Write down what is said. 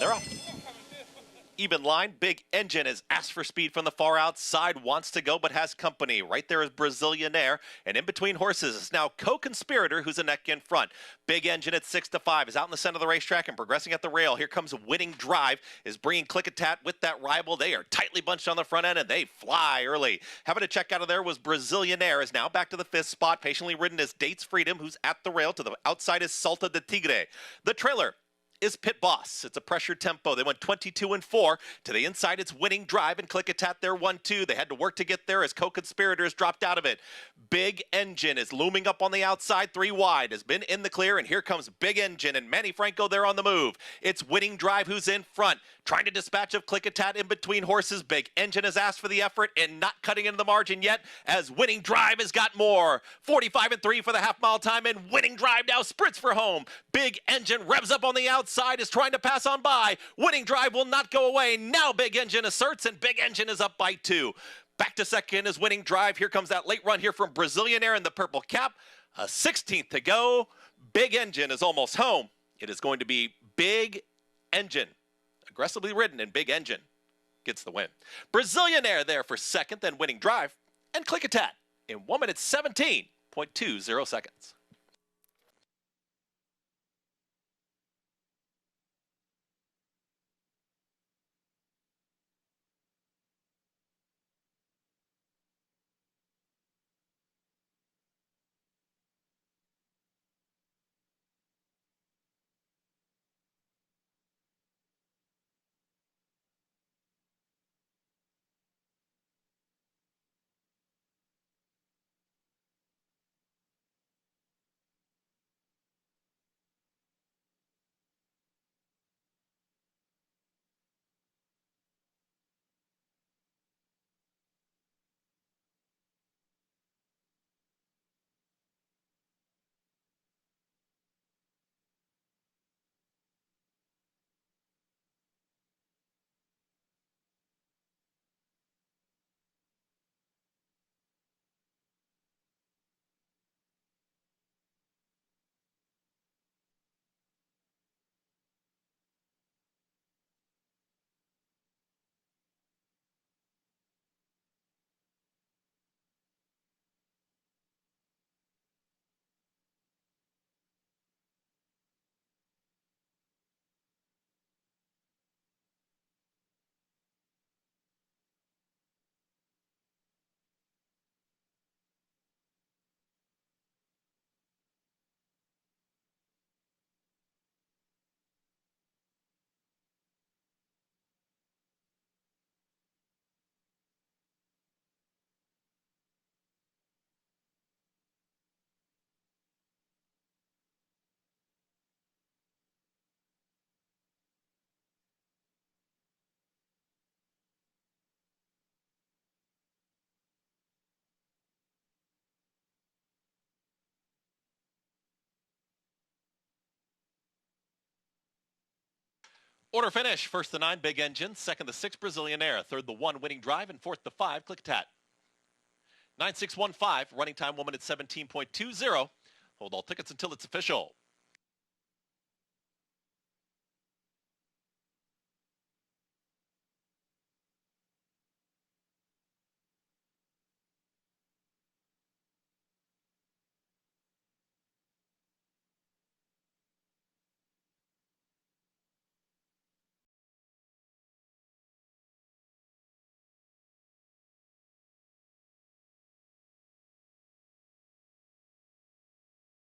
they're off. Even line, Big Engine is asked for speed from the far outside, wants to go but has company. Right there is Brazilianaire, and in between horses is now Co-Conspirator, who's a neck in front. Big Engine at 6-5 is out in the center of the racetrack and progressing at the rail. Here comes Winning Drive, is bringing Click-a-Tat with that rival. They are tightly bunched on the front end and they fly early. Having to check out of there was Brazilianaire, is now back to the 5th spot. Patiently ridden is Dates Freedom, who's at the rail. To the outside is Salta de Tigre. The trailer is Pit Boss. It's a pressured tempo. They went 22-4. To the inside, it's Winning Drive and Click-a-Tat there 1-2. They had to work to get there as Co-Conspirators dropped out of it. Big Engine is looming up on the outside, 3 wide, has been in the clear, and here comes Big Engine and Manny Franco there on the move. It's Winning Drive who's in front, trying to dispatch of Click-a-Tat in between horses. Big Engine has asked for the effort and not cutting into the margin yet, as Winning Drive has got more. 45-3 for the half-mile time, and Winning Drive now sprints for home. Big Engine revs up on the outside, is trying to pass on by. Winning Drive will not go away. Now Big Engine asserts, and Big Engine is up by 2. Back to second is Winning Drive. Here comes that late run here from Brazilianaire in the purple cap. A 16th to go. Big Engine is almost home. It is going to be Big Engine. Aggressively ridden, and Big Engine gets the win. Brazilianaire there for second, then Winning Drive, and Click-a-Tat in 1 minute 17.20 seconds. Order finish. First the 9, Big Engine. Second the 6, Brazilianaire. Third the 1, Winning Drive. And fourth the 5, Click-a-Tat. 9-6-1-5. Running time 1 minute 17.20. Hold all tickets until it's official.